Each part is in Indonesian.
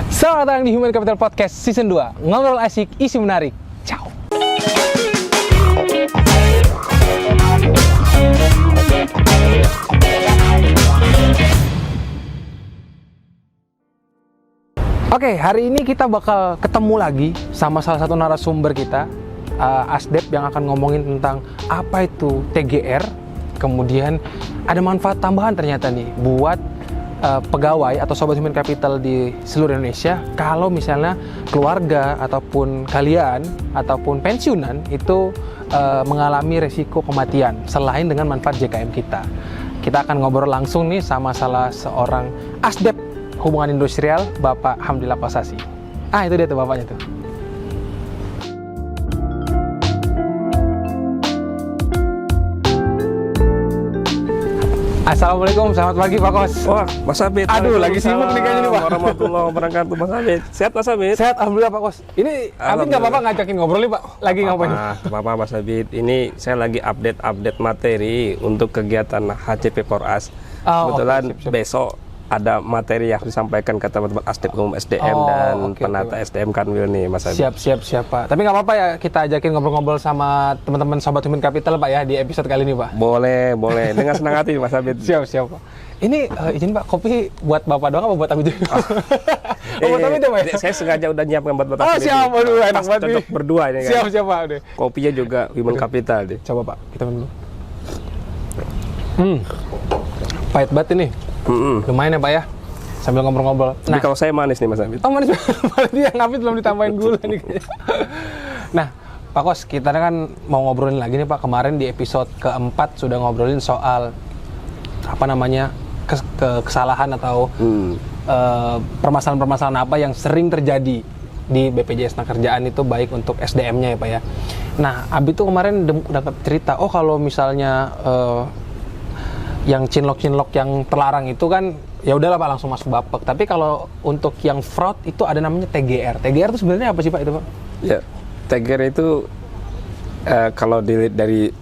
Selamat datang di Human Capital Podcast Season 2. Ngobrol asik, isi menarik. Ciao. Oke, hari ini kita bakal ketemu lagi sama salah satu narasumber kita, Asdep, yang akan ngomongin tentang apa itu TGR. Kemudian ada manfaat tambahan ternyata nih buat pegawai atau sobat human capital di seluruh Indonesia kalau misalnya keluarga ataupun kalian ataupun pensiunan itu mengalami resiko kematian selain dengan manfaat JKM kita. Kita akan ngobrol langsung nih sama salah seorang Asdep hubungan industrial, Bapak Hamdillah Kosasi. Itu dia tuh bapaknya tuh. Assalamualaikum, selamat pagi Pak Kos. Wah, Mas Abid. Aduh, lagi sibuk nih kayaknya nih Pak. Warahmatullahi wabarakatuh, Mas Abid. Sehat Mas Abid? Sehat, alhamdulillah Pak Kos. Ini Abid nggak apa-apa ngajakin ngobrol nih Pak? Lagi ngapain? Apa-apa Mas Abid. Ini saya lagi update materi untuk kegiatan HCP Poras. Kebetulan siap. besok ada materi yang harus disampaikan ke teman-teman Asdep Umum SDM dan penata SDM Kanwil nih Mas Abid. Siap Pak. Tapi nggak apa-apa ya kita ajakin ngobrol-ngobrol sama teman-teman sobat human capital Pak ya di episode kali ini Pak. Boleh. Dengan senang hati Mas Abid. Siap Pak. Ini izin Pak, kopi buat Bapak doang apa buat aku juga? Buat aku itu Pak ya? Saya sengaja udah nyiapkan buat Bapak. Siap. Aduh, enak banget nih. Cocok berdua ini kan. Siap Pak. Udah. Kopinya juga Human Capital deh. Coba Pak, kita minum dulu. Pahit banget ini. Lumayan ya Pak ya. Sambil ngobrol-ngobrol. Tapi kalau saya manis nih Mas Abid. Oh manis. Berarti yang Abid belum ditambahin gula nih kayaknya. Nah, Pak Kos, kita kan mau ngobrolin lagi nih Pak. Kemarin di episode keempat sudah ngobrolin soal kesalahan atau permasalahan-permasalahan apa yang sering terjadi di BPJS Tenagakerjaan itu baik untuk SDM-nya ya Pak ya. Nah, Abid tuh kemarin dapat cerita, kalau misalnya yang cinlok-cinlok yang terlarang itu kan ya udahlah Pak langsung masuk Bapek. Tapi kalau untuk yang fraud itu ada namanya TGR. TGR itu sebenarnya apa sih Pak itu Pak? Ya, TGR itu kalau dilihat dari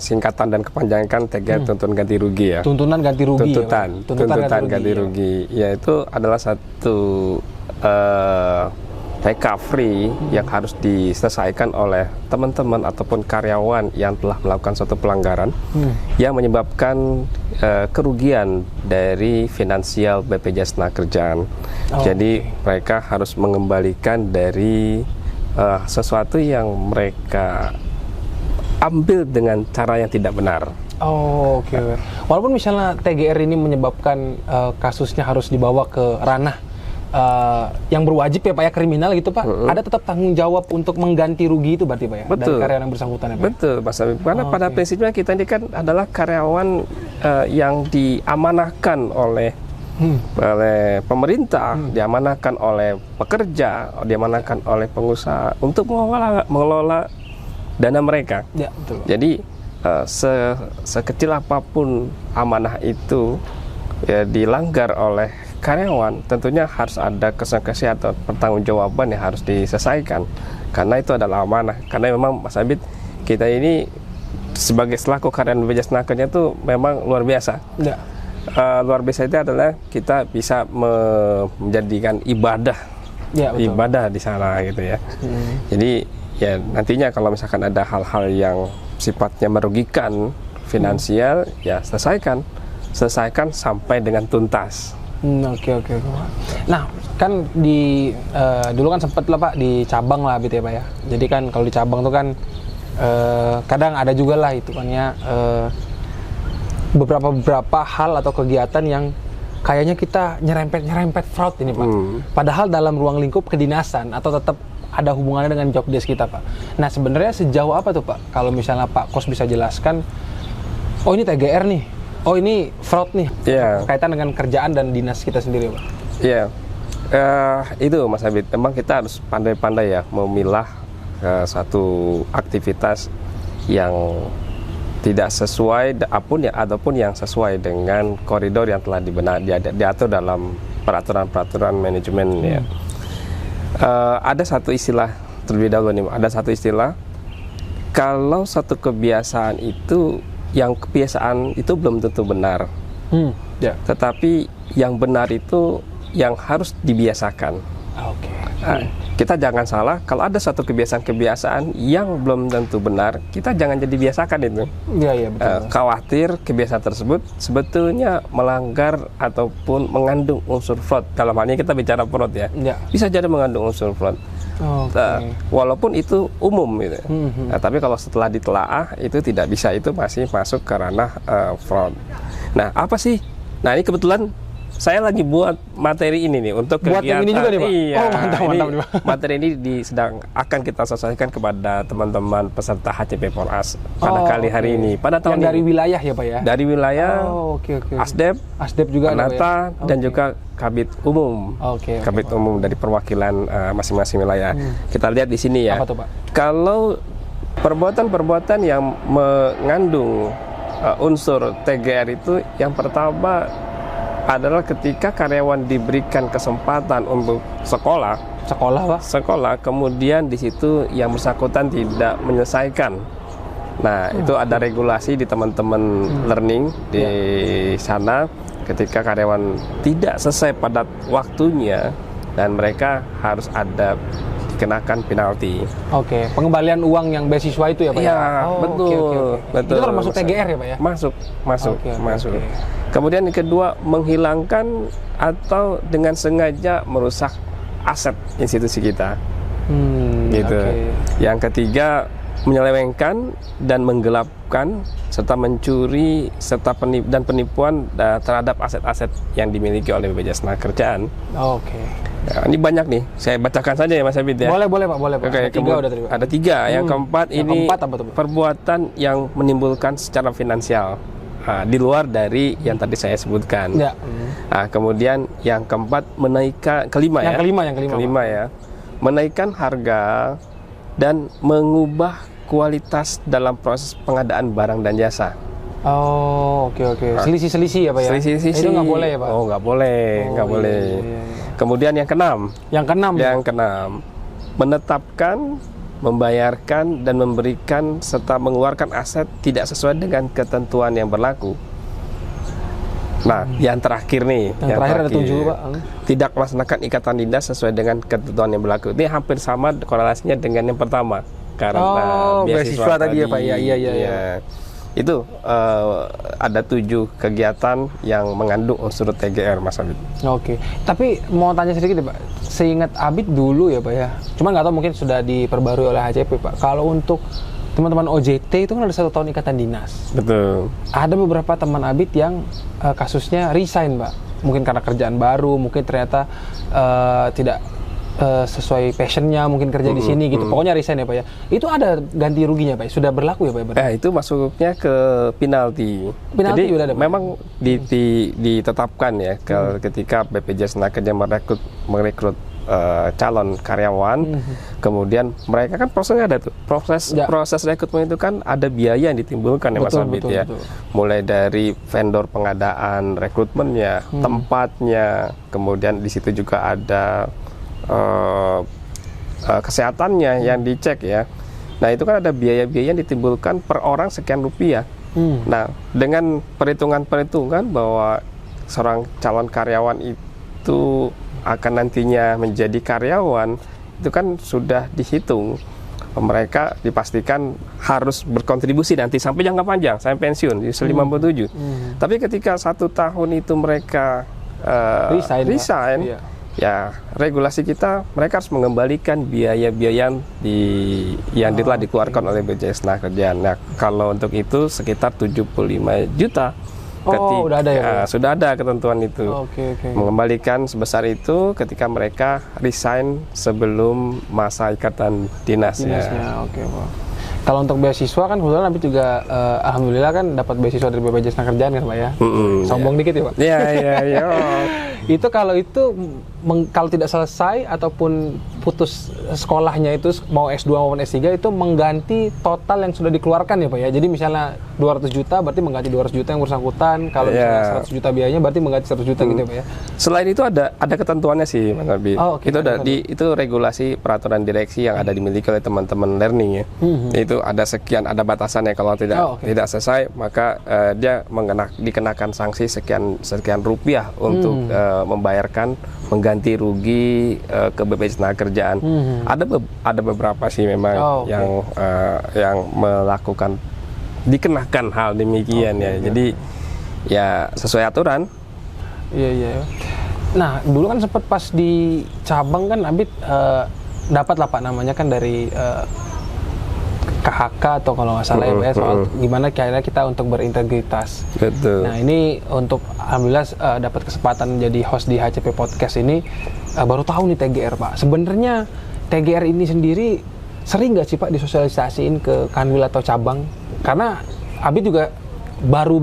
singkatan dan kepanjangan kan TGR tuntutan ganti rugi ya. Tuntutan ganti rugi. Tuntutan ganti rugi. Ya itu adalah satu recovery yang harus diselesaikan oleh teman-teman ataupun karyawan yang telah melakukan suatu pelanggaran yang menyebabkan kerugian dari finansial BPJS Tenagakerjaan. Jadi mereka harus mengembalikan dari sesuatu yang mereka ambil dengan cara yang tidak benar. Oke. Walaupun misalnya TGR ini menyebabkan kasusnya harus dibawa ke ranah yang berwajib ya Pak ya, kriminal gitu Pak, ada tetap tanggung jawab untuk mengganti rugi itu berarti Pak ya? Betul. Dari karyawan yang bersangkutan ya Pak? Betul Mas Habib, karena pada prinsipnya kita ini kan adalah karyawan yang diamanahkan oleh pemerintah, diamanahkan oleh pekerja, diamanahkan oleh pengusaha untuk mengelola dana mereka. Ya, betul. Jadi sekecil apapun amanah itu ya dilanggar oleh karyawan, tentunya harus ada konsekuensi atau pertanggungjawaban yang harus diselesaikan karena itu adalah amanah. Karena memang Mas Abid, kita ini sebagai selaku karyawan BPJS Tenagakerjaan itu memang luar biasa. Ya. Luar biasa itu adalah kita bisa menjadikan ibadah, ibadah di sana gitu ya. Jadi ya nantinya kalau misalkan ada hal-hal yang sifatnya merugikan finansial, ya selesaikan sampai dengan tuntas. Oke. Nah, kan di dulu kan sempet lah Pak di cabang lah gitu ya Pak ya. Jadi kan kalau di cabang tuh kan kadang ada juga lah hitungannya beberapa hal atau kegiatan yang kayaknya kita nyerempet fraud ini Pak. Padahal dalam ruang lingkup kedinasan atau tetap ada hubungannya dengan job desk kita Pak. Nah, sebenarnya sejauh apa tuh Pak? Kalau misalnya Pak Kos bisa jelaskan, ini TGR nih. Ini fraud nih, kaitan dengan kerjaan dan dinas kita sendiri Pak. Itu Mas Abid, memang kita harus pandai-pandai ya memilah satu aktivitas yang tidak sesuai ataupun yang sesuai dengan koridor yang telah diatur dalam peraturan manajemen ya. Ada satu istilah terlebih dahulu nih, ada satu istilah, kalau satu kebiasaan itu, yang kebiasaan itu belum tentu benar, tetapi yang benar itu yang harus dibiasakan. Oke. Nah, kita jangan salah, kalau ada satu kebiasaan-kebiasaan yang belum tentu benar, kita jangan jadi biasakan itu. Iya, iya betul. Khawatir kebiasaan tersebut sebetulnya melanggar ataupun mengandung unsur fraud. Dalam hal ini kita bicara fraud ya. Ya. Bisa jadi mengandung unsur fraud. Oke. Walaupun itu umum gitu. Tapi kalau setelah ditelaah itu tidak bisa, itu masih masuk ke ranah fraud. Nah, apa sih? Nah, ini kebetulan saya lagi buat materi ini nih untuk buat kegiatan. yang ini juga nih, Pak? Iya, Oh, mantap, ini mantap nih, Pak. materi ini sedang akan kita sosialisasikan kepada teman-teman peserta HCP Poras pada kali hari ini. Pada tahun yang dari ini. wilayah ya, Pak ya? Dari wilayah, oke. Asdep juga ada, Pak, ya? Penata, dan Oke. juga Kabid Umum. Oke, Kabid Pak. Umum dari perwakilan masing-masing wilayah. Kita lihat di sini ya. Apa tuh, Pak? Kalau perbuatan-perbuatan yang mengandung unsur TGR itu, yang pertama adalah ketika karyawan diberikan kesempatan untuk sekolah, Pak? kemudian di situ yang bersangkutan tidak menyelesaikan. Nah, itu ada regulasi di teman-teman learning di sana, ketika karyawan tidak selesai pada waktunya dan mereka harus ada dikenakan penalti. Oke, pengembalian uang yang beasiswa itu ya, Pak? Iya, Oh, betul, oke. betul. Itu termasuk TGR ya, Pak ya? Masuk. Oke. Kemudian yang kedua, menghilangkan atau dengan sengaja merusak aset institusi kita. Gitu. Oke. Yang ketiga, menyelewengkan dan menggelapkan serta mencuri serta penipuan terhadap aset-aset yang dimiliki oleh BPJS Tenagakerjaan. Oke. Ya, ini banyak nih, saya bacakan saja ya Mas Abid ya. Boleh Pak. Oke, Ada tiga udah tadi, Pak. Ada tiga. Yang keempat Yang ini keempat apa tuh, Pak? perbuatan yang menimbulkan secara finansial. Di luar dari yang tadi saya sebutkan. Ya. Kemudian yang keempat kelima ya, menaikkan harga dan mengubah kualitas dalam proses pengadaan barang dan jasa. Oh, oke. Selisih ya, Pak ya? Selisih. Itu nggak boleh ya, Pak? Oh, nggak boleh. Iya. Kemudian yang keenam, Yang keenam, menetapkan, membayarkan dan memberikan serta mengeluarkan aset tidak sesuai dengan ketentuan yang berlaku. Nah, yang terakhir nih, Yang terakhir ada 7, Pak. tidak melaksanakan ikatan dinas sesuai dengan ketentuan yang berlaku. Ini hampir sama korelasinya dengan yang pertama, karena beasiswa tadi ya, Pak. Iya. Itu ada 7 kegiatan yang mengandung unsur TGR, Mas Abid. Oke, tapi mau tanya sedikit ya, Pak. Seingat Abid dulu ya, Pak ya. Cuma nggak tahu mungkin sudah diperbarui oleh HCP, Pak. Kalau untuk teman-teman OJT itu kan ada 1 tahun ikatan dinas. Betul. Ada beberapa teman Abid yang kasusnya resign, Pak. Mungkin karena kerjaan baru, mungkin ternyata tidak sesuai passionnya, mungkin kerja di sini gitu. Pokoknya resign ya, Pak ya. Itu ada ganti ruginya, Pak? Sudah berlaku ya, Pak? Itu masuknya ke penalti. Penalti Jadi udah ada, Pak? memang ditetapkan ya ketika BPJS Tenagakerjaan merekrut calon karyawan, kemudian mereka kan prosesnya ada tuh. Proses rekrutmen itu kan ada biaya yang ditimbulkan ya, Mas Abid ya. Betul. Mulai dari vendor pengadaan rekrutmennya, tempatnya, kemudian di situ juga ada kesehatannya yang dicek ya. Nah, itu kan ada biaya-biaya yang ditimbulkan per orang sekian rupiah. Nah, dengan perhitungan bahwa seorang calon karyawan itu akan nantinya menjadi karyawan, itu kan sudah dihitung. Mereka dipastikan harus berkontribusi nanti sampai jangka panjang, sampai pensiun di usia 57. Tapi ketika 1 tahun itu mereka resign, ya regulasi kita, mereka harus mengembalikan biaya-biaya yang telah dikeluarkan oleh BPJS Tenagakerjaan. Nah, kalau untuk itu sekitar 75 juta. Udah ada ya? Sudah ada ketentuan itu. Oke. Mengembalikan sebesar itu ketika mereka resign sebelum masa ikatan dinasnya. Oke, Pak. Kalau untuk beasiswa kan kebetulan Abid juga alhamdulillah kan dapat beasiswa dari BPJS Tenagakerjaan kan, Pak ya. Sombong dikit ya, Pak. Iya. Itu kalau tidak selesai ataupun putus sekolahnya itu mau S2 maupun S3 itu mengganti total yang sudah dikeluarkan ya, Pak ya. Jadi misalnya 200 juta berarti mengganti 200 juta yang bersangkutan. Kalau misalnya 100 juta biayanya berarti mengganti 100 juta gitu ya, Pak ya. Selain itu ada ketentuannya sih, Mas Nabi. Itu regulasi peraturan direksi yang ada dimiliki oleh teman-teman learning ya. Itu ada ada batasannya, kalau tidak selesai maka dia dikenakan sanksi sekian rupiah untuk membayarkan mengganti rugi ke BPJS Tenagakerjaan. Ada beberapa sih memang yang melakukan dikenakan hal demikian ya. Jadi ya sesuai aturan. Iya. Nah, dulu kan sempat pas di cabang kan Abid dapat lah Pak namanya kan dari KHK atau kalau nggak salah ya soal gimana kira kita untuk berintegritas. Betul. Nah ini untuk alhamdulillah dapat kesempatan jadi host di HCP Podcast ini baru tahu nih TGR Pak. Sebenarnya TGR ini sendiri sering nggak sih Pak disosialisasiin ke kanwil atau cabang? Karena Abid juga baru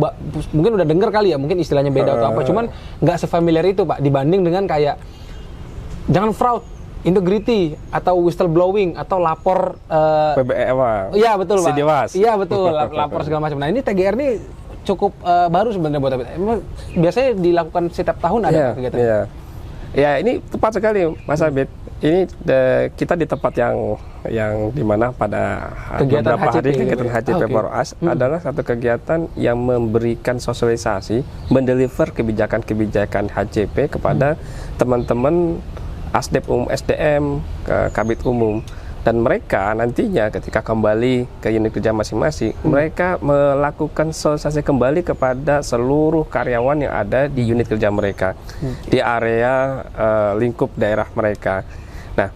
mungkin udah denger kali ya, mungkin istilahnya beda atau apa, cuman nggak sefamiliar itu Pak dibanding dengan kayak jangan fraud, integrity atau whistleblowing atau lapor PBE. Iya betul Pak. Sidewas. Iya betul, lapor segala macam. Nah ini TGR ini cukup baru sebenarnya buat Abid. Emang biasanya dilakukan setiap tahun ada kegiatan? Iya. Ya ini tepat sekali Mas Abid. Ini kita di tempat yang dimana pada kegiatan beberapa hari kegiatan HCP okay. for Us adalah satu kegiatan yang memberikan sosialisasi, mendeliver kebijakan-kebijakan HCP kepada teman-teman Asdep umum SDM, Kabid umum, dan mereka nantinya ketika kembali ke unit kerja masing-masing, mereka melakukan sosialisasi kembali kepada seluruh karyawan yang ada di unit kerja mereka, di area lingkup daerah mereka. Nah,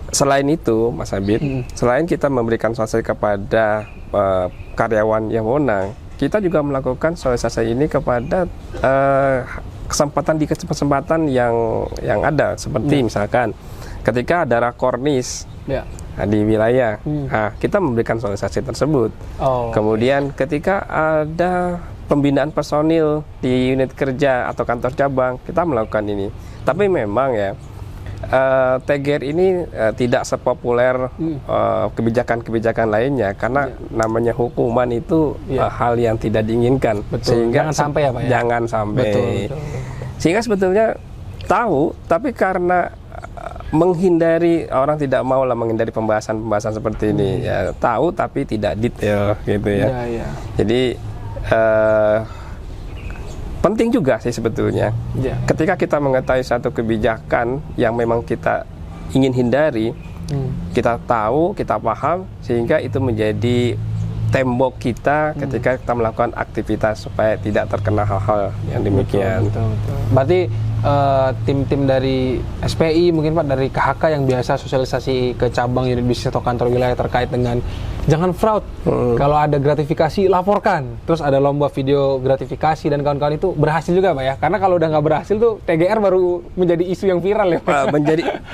selain itu, Mas Abid, selain kita memberikan sosialisasi kepada karyawan yang wewenang, kita juga melakukan sosialisasi ini kepada kesempatan yang ada, seperti misalkan ketika ada rakornis di wilayah, kita memberikan sosialisasi tersebut. Kemudian ketika ada pembinaan personil di unit kerja atau kantor cabang, kita melakukan ini. Tapi memang ya TGR ini tidak sepopuler kebijakan-kebijakan lainnya, karena namanya hukuman itu hal yang tidak diinginkan. Sehingga jangan sampai ya Pak ya? Jangan sampai. Betul. Sehingga sebetulnya tahu, tapi karena menghindari, orang tidak mau lah menghindari pembahasan seperti ini. Ya, tahu tapi tidak detail gitu ya. Jadi penting juga sih sebetulnya. Ketika kita mengetahui satu kebijakan yang memang kita ingin hindari, kita tahu, kita paham, sehingga itu menjadi tembok kita ketika kita melakukan aktivitas supaya tidak terkena hal-hal yang demikian. Betul. Berarti tim-tim dari SPI mungkin Pak, dari KHK yang biasa sosialisasi ke cabang unit bisnis atau kantor wilayah terkait dengan jangan fraud, kalau ada gratifikasi laporkan, terus ada lomba video gratifikasi dan kawan-kawan, itu berhasil juga Pak ya? Karena kalau udah nggak berhasil tuh TGR baru menjadi isu yang viral ya Pak.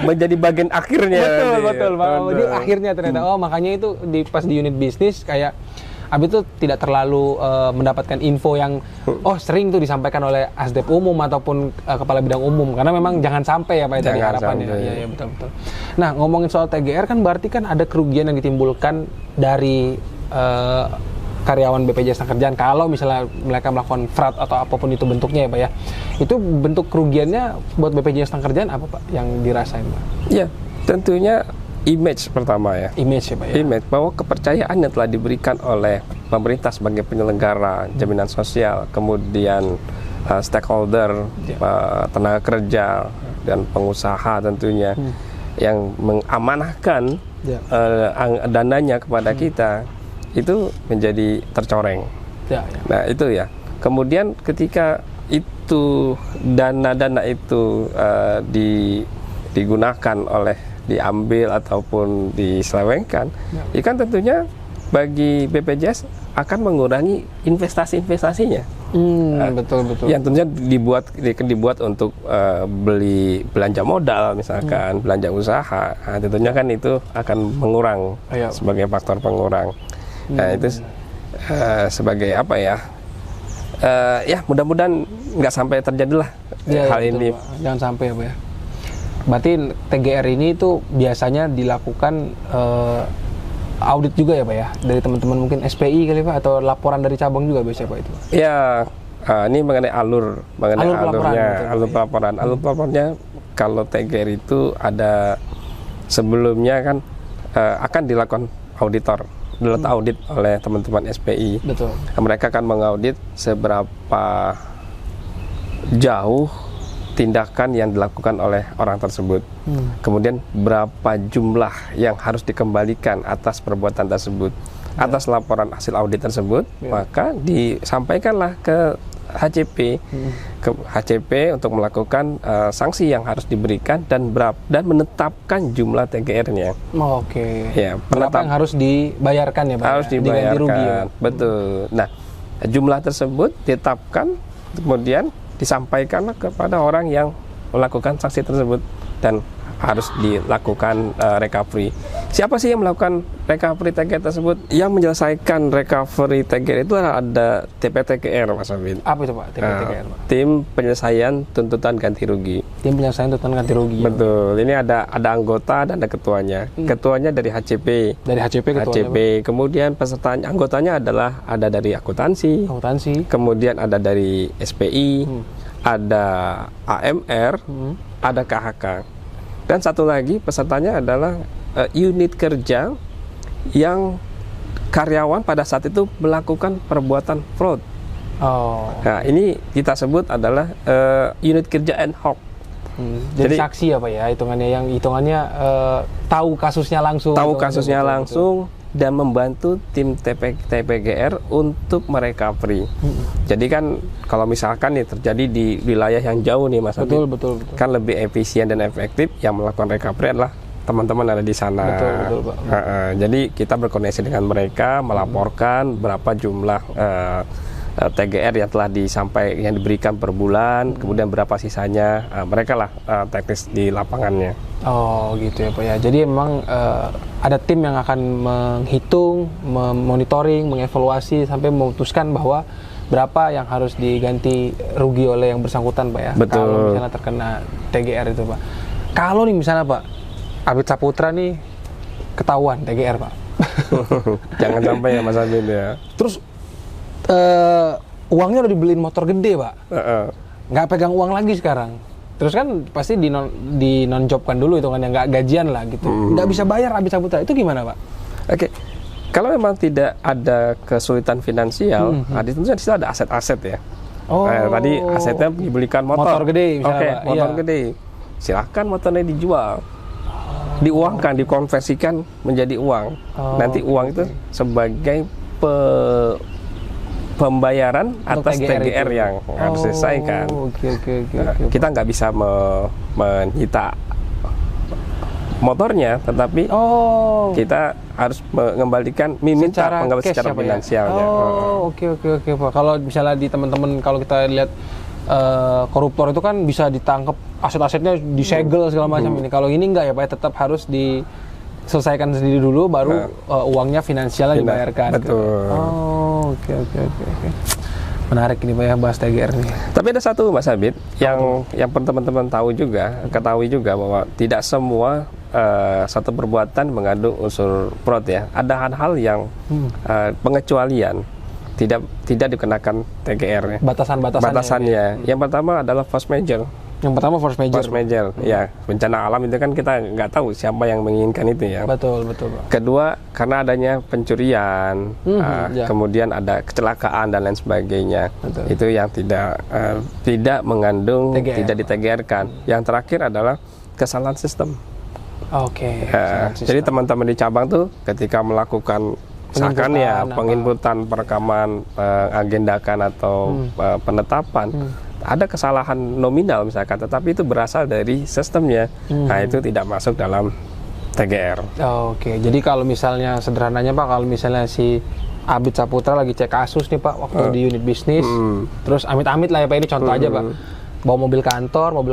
menjadi bagian akhirnya. Betul Pak. Jadi akhirnya ternyata makanya itu pas di unit bisnis kayak Abid itu tidak terlalu mendapatkan info yang sering tuh disampaikan oleh Asdep umum ataupun kepala bidang umum, karena memang jangan sampai ya Pak tadi harapannya. Iya betul. Nah, ngomongin soal TGR kan berarti kan ada kerugian yang ditimbulkan dari karyawan BPJS Tenagakerjaan kalau misalnya mereka melakukan fraud atau apapun itu bentuknya ya Pak ya. Itu bentuk kerugiannya buat BPJS Tenagakerjaan apa Pak yang dirasain Pak? Ya, tentunya image pertama ya. Image ya Pak ya. Image bahwa kepercayaan yang telah diberikan oleh pemerintah sebagai penyelenggara jaminan sosial, kemudian stakeholder, tenaga kerja dan pengusaha tentunya yang mengamanahkan dananya kepada kita, itu menjadi tercoreng. Nah itu ya. Kemudian ketika itu dana-dana itu digunakan diambil ataupun diselewengkan, ya kan tentunya bagi BPJS akan mengurangi investasinya. Betul. Yang tentunya dibuat untuk beli belanja modal misalkan, belanja usaha. Nah, tentunya kan itu akan mengurang sebagai faktor pengurang. Nah itu sebagai apa ya? Ya mudah-mudahan nggak sampai terjadilah hal ini. Pak. Jangan sampai ya Pak ya. Berarti TGR ini itu biasanya dilakukan audit juga ya Pak ya, dari teman-teman mungkin SPI kali Pak, atau laporan dari cabang juga biasanya Pak itu? Ya, ini mengenai alurnya, alur pelaporannya. Kalau TGR itu ada sebelumnya kan akan dilakukan audit oleh teman-teman SPI. Betul. Mereka akan mengaudit seberapa jauh tindakan yang dilakukan oleh orang tersebut. Kemudian berapa jumlah yang harus dikembalikan atas perbuatan tersebut, atas laporan hasil audit tersebut, maka disampaikanlah ke HCP, untuk melakukan sanksi yang harus diberikan dan menetapkan jumlah TGR-nya. Oke. Ya, berapa yang harus dibayarkan ya Pak? Harus dibayarkan. Diganti rugi ya? Betul. Nah, jumlah tersebut ditetapkan, kemudian disampaikanlah kepada orang yang melakukan sanksi tersebut dan harus dilakukan recovery. Siapa sih yang melakukan recovery TGR tersebut? Yang menyelesaikan recovery TGR itu ada TPTGR, Mas Abid. Apa itu Pak? TPTGR, Pak? Tim penyelesaian tuntutan ganti rugi. Tim penyelesaian tuntutan ganti rugi. Betul. Ini ada anggota dan ada ketuanya. Ketuanya dari HCP. Dari HCP ketuanya. HCP. Kemudian peserta anggotanya ada dari akuntansi. Kemudian ada dari SPI, ada AMR, ada KHK. Dan satu lagi pesertanya adalah unit kerja yang karyawan pada saat itu melakukan perbuatan fraud. Nah, ini kita sebut adalah unit kerja ad hoc. Jadi saksi ya Pak ya, hitungannya tahu kasusnya langsung. Tahu kasusnya langsung dan membantu tim TPGR untuk merecovery. Jadi kan kalau misalkan nih terjadi di wilayah yang jauh nih Mas Abid, betul. Kan lebih efisien dan efektif yang melakukan recovery adalah teman-teman ada di sana. Betul Pak. Jadi kita berkoordinasi dengan mereka, melaporkan berapa jumlah TGR yang diberikan per bulan, kemudian berapa sisanya, mereka lah teknis di lapangannya. Oh gitu ya Pak ya. Jadi memang ada tim yang akan menghitung, memonitoring, mengevaluasi sampai memutuskan bahwa berapa yang harus diganti rugi oleh yang bersangkutan Pak ya. Betul. Kalau misalnya terkena TGR itu Pak. Kalau nih misalnya Pak, Abid Saputra nih ketahuan TGR Pak. Jangan sampai ya Mas Abid ya. Terus uangnya udah dibeliin motor gede Pak, nggak pegang uang lagi sekarang. Terus kan pasti di non jobkan dulu itu kan, yang nggak gajian lah gitu, nggak bisa bayar Abid Saputra, itu gimana Pak? Oke, kalau memang tidak ada kesulitan finansial, tentu saja ada aset-aset ya. Tadi asetnya dibelikan motor gede misalnya Pak. Motor gede, silahkan motornya dijual, diuangkan, dikonversikan menjadi uang. Nanti uang itu sebagai pembayaran atas TGR yang harus diselesaikan. Kita nggak bisa menyita motornya, tetapi kita harus mengembalikan minta pengembalian secara finansialnya. Oke Pak. Kalau misalnya di teman-teman, kalau kita lihat koruptor itu kan bisa ditangkap, aset-asetnya disegel segala macam. Ini kalau ini enggak ya Pak, tetap harus diselesaikan sendiri dulu, baru uangnya finansialnya dibayarkan. Betul. Oke. Menarik ini Pak ya, bahas TGR nih. Tapi ada satu Mas Abid yang teman-teman ketahui juga bahwa tidak semua satu perbuatan mengandung unsur fraud ya. Ada hal-hal yang pengecualian tidak dikenakan TGR-nya. Batasannya. Yang pertama adalah force major. Force major, ya, bencana alam itu kan kita nggak tahu siapa yang menginginkan itu ya. Betul Pak. Kedua, karena adanya pencurian, kemudian ada kecelakaan dan lain sebagainya. Betul. Itu yang tidak mengandung, tidak di-TGR-kan. Yang terakhir adalah kesalahan sistem. Jadi teman-teman di cabang tuh ketika melakukan misalkan ya penginputan, perekaman, agendakan atau penetapan, ada kesalahan nominal misalkan, tetapi itu berasal dari sistemnya. Nah, itu tidak masuk dalam TGR. Jadi kalau misalnya sederhananya Pak, kalau misalnya si Abid Saputra lagi cek kasus nih Pak, waktu di unit bisnis, terus amit-amit lah ya Pak, ini contoh aja Pak, bawa mobil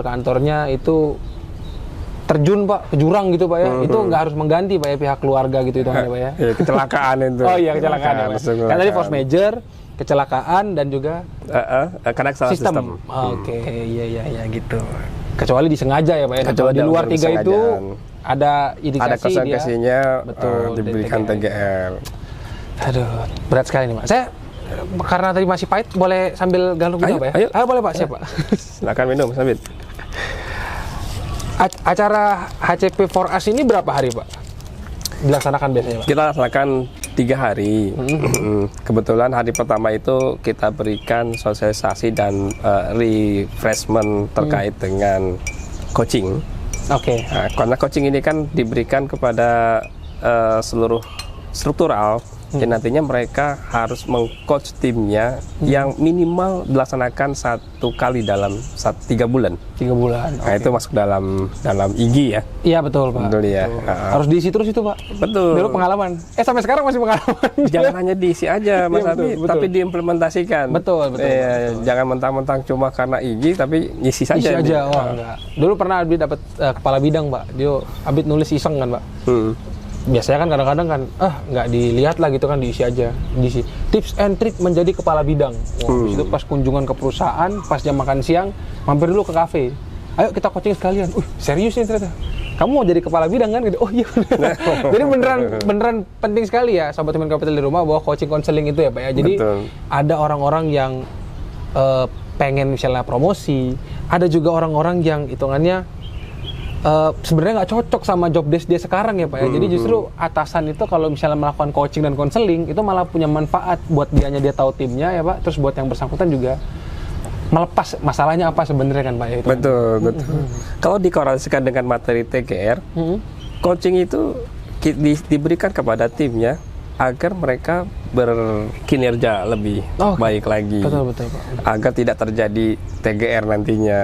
kantornya itu terjun Pak ke jurang gitu Pak ya, itu nggak harus mengganti Pak ya, pihak keluarga gitu itu Pak ya. Kecelakaan itu. Kecelakaan ya Pak. Kan tadi force major, kecelakaan, dan juga karena kesalahan sistem. Iya gitu. Kecuali disengaja ya Pak ya. Kalau di luar tiga itu ada indikasi, ada konsekuensinya, diberikan TGR. TGR. Aduh, berat sekali nih Pak. Saya karena tadi masih pahit, boleh sambil galung minum Pak ya? Ayo boleh Pak, siap Pak. Silakan minum, Sabit. Acara HCP for Us ini berapa hari Pak dilaksanakan biasanya Pak? Kita laksanakan 3 hari. Kebetulan hari pertama itu kita berikan sosialisasi dan refreshment terkait dengan coaching. Oke. Nah, karena coaching ini kan diberikan kepada seluruh struktural, dan nantinya mereka harus meng-coach timnya yang minimal dilaksanakan 1 kali dalam 3 bulan. 3 bulan. Nah, itu masuk dalam IG ya. Iya betul Pak. Betul ya. Harus diisi terus itu Pak. Betul. Dulu pengalaman. Sampai sekarang masih pengalaman. Jangan hanya diisi aja Mas Iya, Abi, betul. tapi diimplementasikan. Betul. Jangan mentang-mentang cuma karena IG, tapi ngisi saja. Isi aja. Wah, enggak. Dulu pernah Abi dapat kepala bidang Pak. Dia Abi nulis iseng kan Pak. Biasanya kan kadang-kadang kan nggak dilihat lah gitu kan, diisi aja, diisi tips and trick menjadi kepala bidang. Habis itu pas kunjungan ke perusahaan, pas jam makan siang mampir dulu ke kafe, ayo kita coaching sekalian. Serius nih ternyata kamu mau jadi kepala bidang kan gitu. Oh iya. Jadi beneran penting sekali ya Sobat Human Capital di rumah bahwa coaching konseling itu ya Pak ya. Jadi ada orang-orang yang pengen misalnya promosi, ada juga orang-orang yang hitungannya sebenarnya nggak cocok sama job desk dia sekarang ya Pak ya. Jadi justru atasan itu kalau misalnya melakukan coaching dan konseling itu malah punya manfaat buat dianya, dia tahu timnya ya Pak. Terus buat yang bersangkutan juga melepas masalahnya apa sebenarnya kan Pak ya. Itu betul. Kalau dikorelasikan dengan materi TGR, coaching itu diberikan kepada timnya agar mereka berkinerja lebih baik lagi. Betul Pak. Agar tidak terjadi TGR nantinya.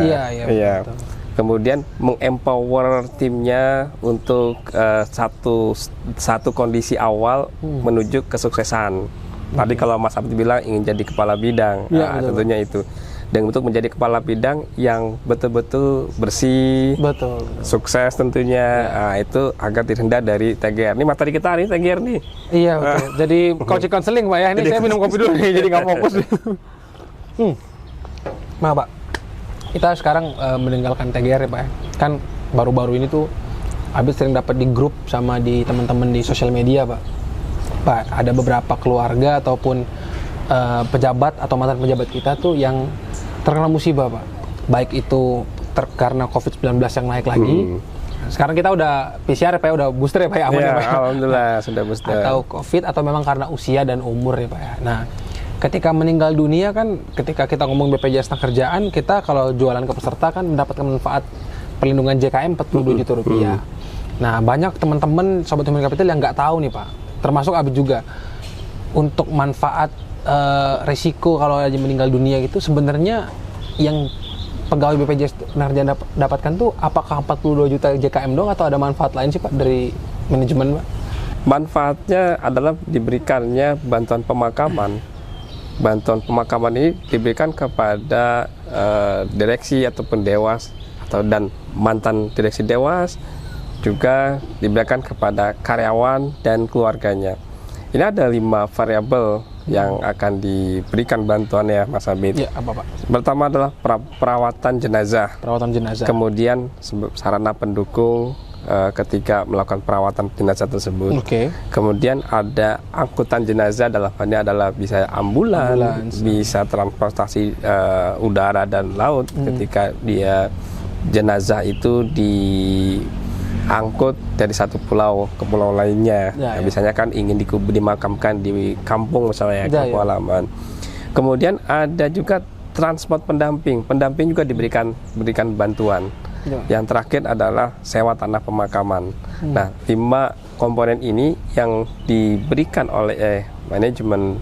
Iya. Betul. Kemudian mengempower timnya untuk satu kondisi awal menuju kesuksesan. Tadi kalau Mas Abdi bilang ingin jadi kepala bidang, tentunya itu. Dan untuk menjadi kepala bidang yang betul-betul bersih, sukses tentunya, itu agar terhindar dari TGR. Ini materi kita nih TGR nih. Iya betul. Jadi coaching konseling Pak ya. Ini saya minum kopi dulu nih, jadi nggak fokus. Maaf Pak. Kita sekarang meninggalkan TGR ya Pak ya. Kan baru-baru ini tuh habis sering dapat di grup sama di teman-teman di sosial media Pak, ada beberapa keluarga ataupun pejabat atau mantan pejabat kita tuh yang terkena musibah Pak. Baik itu karena COVID-19 yang naik lagi. Sekarang kita udah PCR ya Pak ya, udah booster ya Pak ya, aman ya Pak ya. Alhamdulillah sudah booster. Atau COVID atau memang karena usia dan umur ya Pak ya. Nah, ketika meninggal dunia kan, ketika kita ngomong BPJS Tenagakerjaan, kita kalau jualan ke peserta kan mendapatkan manfaat perlindungan JKM 42 juta rupiah. Nah, banyak teman-teman Sobat Human Capital yang nggak tahu nih Pak, termasuk Abi juga, untuk manfaat resiko kalau aja meninggal dunia gitu, sebenarnya yang pegawai BPJS Tenagakerjaan dapatkan tuh apakah 42 juta JKM dong atau ada manfaat lain sih Pak dari manajemen Pak? Manfaatnya adalah diberikannya bantuan pemakaman. Bantuan pemakaman ini diberikan kepada direksi ataupun dewas dan mantan direksi dewas, juga diberikan kepada karyawan dan keluarganya. Ini ada 5 variabel yang akan diberikan bantuan ya Mas Abid. Ya, apa Pak? Pertama adalah perawatan jenazah. Kemudian sarana pendukung ketika melakukan perawatan jenazah tersebut. Kemudian ada angkutan jenazah, dalam hal ini adalah bisa ambulans, bisa transportasi udara dan laut ketika dia jenazah itu diangkut dari satu pulau ke pulau lainnya. Biasanya kan ingin dimakamkan di kampung misalnya, kampung halaman. Kemudian ada juga transport pendamping. Pendamping juga diberikan bantuan. Yang terakhir adalah sewa tanah pemakaman. Nah, 5 komponen ini yang diberikan oleh manajemen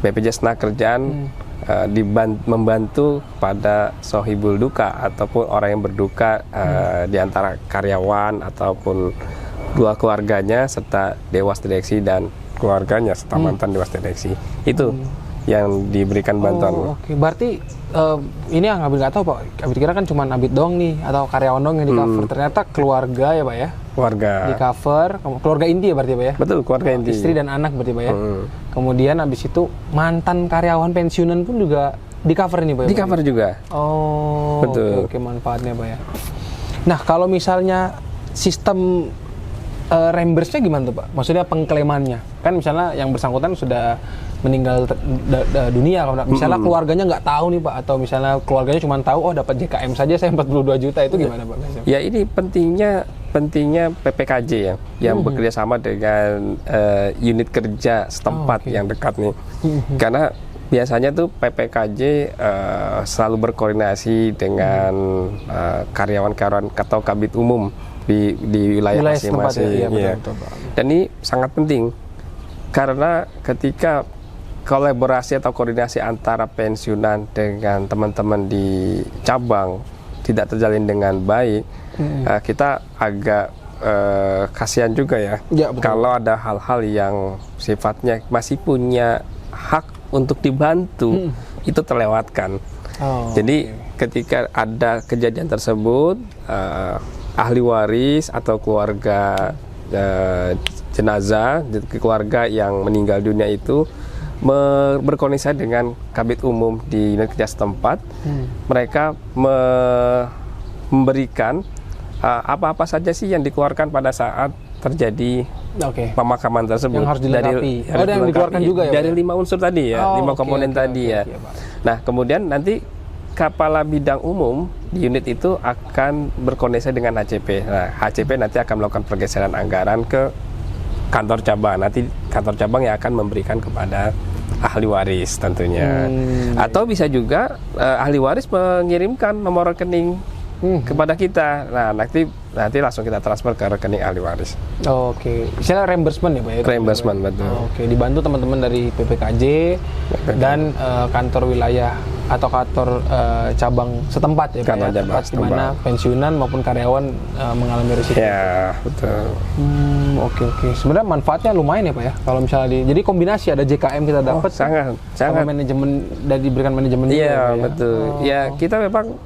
BPJS Tenagakerjaan membantu pada sohibul duka ataupun orang yang berduka di antara karyawan ataupun 2 keluarganya serta dewas direksi dan keluarganya serta mantan dewas direksi. Itu yang diberikan bantuan. Berarti ini yang Abid nggak tahu Pak. Abid kira kan cuma Abid doang nih atau karyawan doang yang di cover. Ternyata keluarga ya Pak ya. Keluarga. Di cover. Keluarga inti ya berarti Pak ya. Betul, keluarga inti. Istri dan anak berarti Pak ya. Kemudian abis itu mantan karyawan pensiunan pun juga di cover ini Pak ya. Di cover juga. Oh. Betul. Oke, manfaatnya Pak ya. Nah kalau misalnya sistem reimburse-nya gimana tuh Pak? Maksudnya pengklaimannya. Kan misalnya yang bersangkutan sudah meninggal dunia, misalnya keluarganya nggak tahu nih Pak, atau misalnya keluarganya cuma tahu dapat JKM saja saya 42 juta, itu gimana Pak? Ya ini pentingnya pentingnya PPKJ ya, yang bekerja sama dengan unit kerja setempat yang dekat nih. Karena biasanya tuh PPKJ selalu berkoordinasi dengan karyawan-karyawan atau kabid umum di wilayah masing-masing. Ya, Dan ini sangat penting karena ketika kolaborasi atau koordinasi antara pensiunan dengan teman-teman di cabang tidak terjalin dengan baik, kita agak kasihan juga ya, kalau ada hal-hal yang sifatnya masih punya hak untuk dibantu itu terlewatkan. Jadi ketika ada kejadian tersebut, ahli waris atau keluarga jenazah, keluarga yang meninggal dunia itu berkoordinasi dengan kabid umum di unit kerja setempat. Mereka memberikan apa-apa saja sih yang dikeluarkan pada saat terjadi pemakaman tersebut. Yang harus dilengkapi. Ada yang dikeluarkan juga ya? Dari 5 unsur tadi ya, 5 komponen tadi ya. Nah, kemudian nanti kepala bidang umum di unit itu akan berkoordinasi dengan HCP. Nah, HCP nanti akan melakukan pergeseran anggaran ke kantor cabang. Nanti kantor cabang yang akan memberikan kepada ahli waris tentunya. Atau bisa juga ahli waris mengirimkan nomor rekening kepada kita. Nah, nanti langsung kita transfer ke rekening ahli waris. Misalnya reimbursement ya Pak ya? Reimbursement, betul. Dibantu teman-teman dari PPKJ dan kantor wilayah atau kantor cabang setempat ya Pak ya? Tempat di mana pensiunan maupun karyawan mengalami risiko. Ya, betul. Oke. Sebenarnya manfaatnya lumayan ya Pak ya? Kalau misalnya jadi kombinasi ada JKM kita dapat, sangat. Sama manajemen dan diberikan manajemen juga. Iya, betul. Ya, kita memang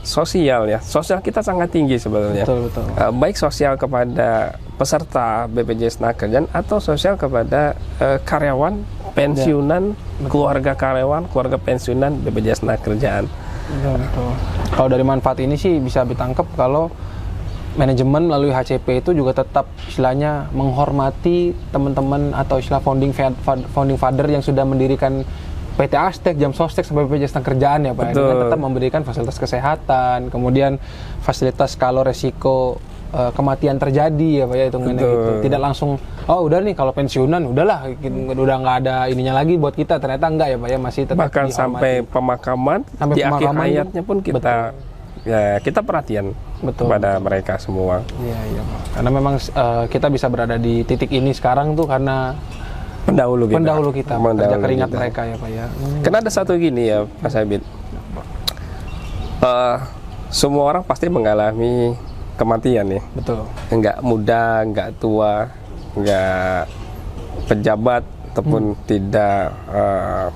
sosial ya. Sosial kita sangat tinggi sebenarnya. Betul. Baik sosial kepada peserta BPJS Tenagakerjaan atau sosial kepada karyawan pensiunan, keluarga karyawan, keluarga pensiunan BPJS Tenagakerjaan. Betul. Kalau dari manfaat ini sih bisa ditangkap kalau manajemen melalui HCP itu juga tetap istilahnya menghormati teman-teman atau istilah founding father yang sudah mendirikan PT Astek, Jam Sostek sampai BPJS Tenagakerjaan ya Pak. Dengan tetap memberikan fasilitas kesehatan, kemudian fasilitas kalau resiko kematian terjadi ya Pak ya, hitungannya gitu. Tidak langsung udah nih kalau pensiunan udahlah udah nggak ada ininya lagi buat kita, ternyata enggak ya Pak ya, masih tetap bahkan dihormati. sampai pemakaman di akhir hayatnya pun kita kita perhatian kepada mereka semua. Iya Pak. Karena memang kita bisa berada di titik ini sekarang tuh karena pendahulu kita kerja keringat mereka ya Pak ya. Karena ada satu gini ya Pak Sabit, semua orang pasti mengalami kematian ya. Betul. Enggak muda, enggak tua, enggak pejabat ataupun tidak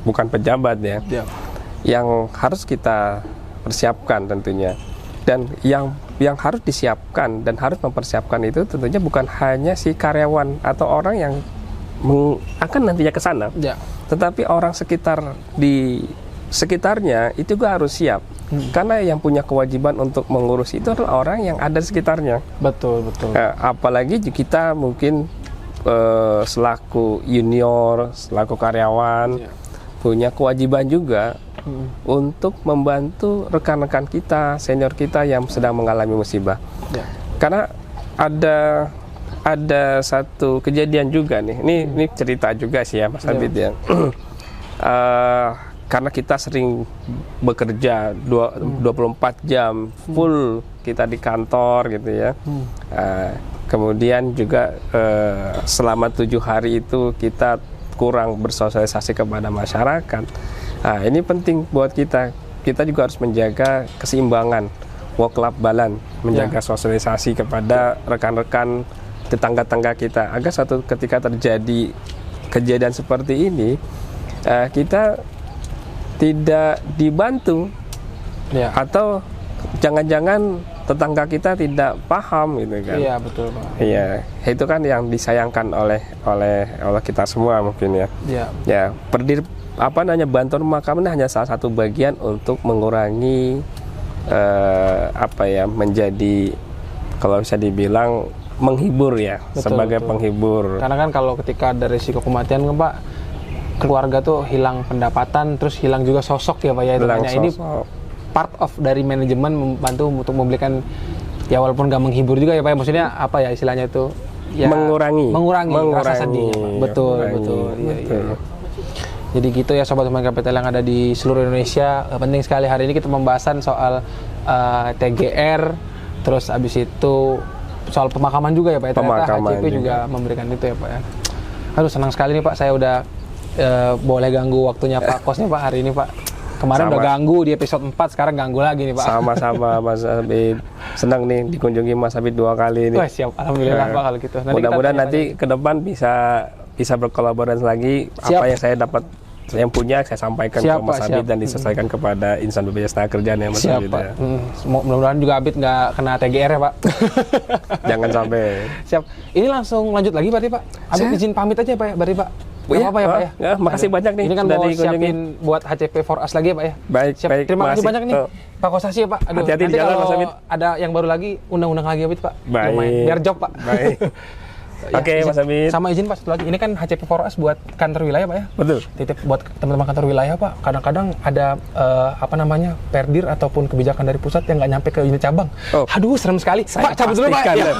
bukan pejabat ya. Yang harus kita persiapkan tentunya, dan yang harus disiapkan dan harus mempersiapkan itu tentunya bukan hanya si karyawan atau orang yang akan nantinya ke sana, tetapi orang di sekitarnya itu juga harus siap, karena yang punya kewajiban untuk mengurus itu adalah orang yang ada di sekitarnya. Betul. Apalagi kita mungkin selaku junior, selaku karyawan punya kewajiban juga untuk membantu rekan-rekan kita, senior kita yang sedang mengalami musibah. Karena ada satu kejadian juga nih, ini cerita juga sih ya Mas Abid ya. Karena kita sering bekerja 24 jam full kita di kantor gitu ya. Kemudian juga selama 7 hari itu kita kurang bersosialisasi kepada masyarakat. Ini penting buat kita. Kita juga harus menjaga keseimbangan, work-life balance, menjaga sosialisasi kepada rekan-rekan tetangga-tangga kita, agar suatu ketika terjadi kejadian seperti ini kita tidak dibantu atau jangan-jangan tetangga kita tidak paham gitu kan. Iya betul Pak. Iya, itu kan yang disayangkan oleh kita semua mungkin ya. Ya, bantuan pemakaman hanya salah satu bagian untuk mengurangi menjadi, kalau bisa dibilang, menghibur ya, sebagai penghibur. Karena kan kalau ketika ada risiko kematian kan Pak, keluarga tuh hilang pendapatan, terus hilang juga sosok ya Pak ya. Ini part of dari manajemen membantu untuk memberikan ya walaupun nggak menghibur juga ya Pak, ya. Maksudnya apa ya istilahnya itu? Ya, mengurangi rasa sedih. Ya, Pak. Betul, betul. Iya, iya. Jadi gitu ya Sobat Pemain Kapital yang ada di seluruh Indonesia. Penting sekali hari ini kita pembahasan soal TGR, terus abis itu soal pemakaman juga ya Pak. Ternyata HCP juga memberikan itu ya Pak ya. Aduh senang sekali nih Pak, saya udah boleh ganggu waktunya Pak Kosnya Pak hari ini Pak. Kemarin udah ganggu di episode 4, sekarang ganggu lagi nih Pak. Sama-sama Mas Abid. Senang nih dikunjungi Mas Abid 2 kali nih. Wah siap, alhamdulillah Pak kalau gitu. Mudah-mudahan nanti ke depan bisa berkolaborasi lagi. Siap. Apa yang saya dapat, yang punya saya sampaikan ke Mas Abid dan diselesaikan kepada insan BPJS Tenagakerjaan ya Mas siap, Abid. Pak. Ya. Mudah-mudahan juga Abid nggak kena TGR ya Pak. Jangan sampai. Siap. Ini langsung lanjut lagi berarti Pak. Abid izin pamit aja Pak ya berarti Pak. Gak apa-apa ya Pak ya? Ya, makasih banyak nih. Ini kan mau siapin buat HCP for Us lagi ya Pak ya? Baik, siap. baik. Terima kasih banyak nih Pak Kosasi ya Pak. Aduh, hati-hati nanti di jalan, kalau Mas Abid. ada yang baru lagi, undang-undang lagi Abid Pak. Baik. Lumayan. Biar job Pak. Baik. Ya, Oke, Mas Abid. Sama izin Pak, satu lagi. Ini kan HCP for Us buat kantor wilayah Pak ya? Betul. Titip buat teman-teman kantor wilayah Pak. Kadang-kadang ada perdir ataupun kebijakan dari pusat yang nggak nyampe ke unit cabang. Oh. Aduh, serem sekali. Pak, cabut dulu Pak. Ya.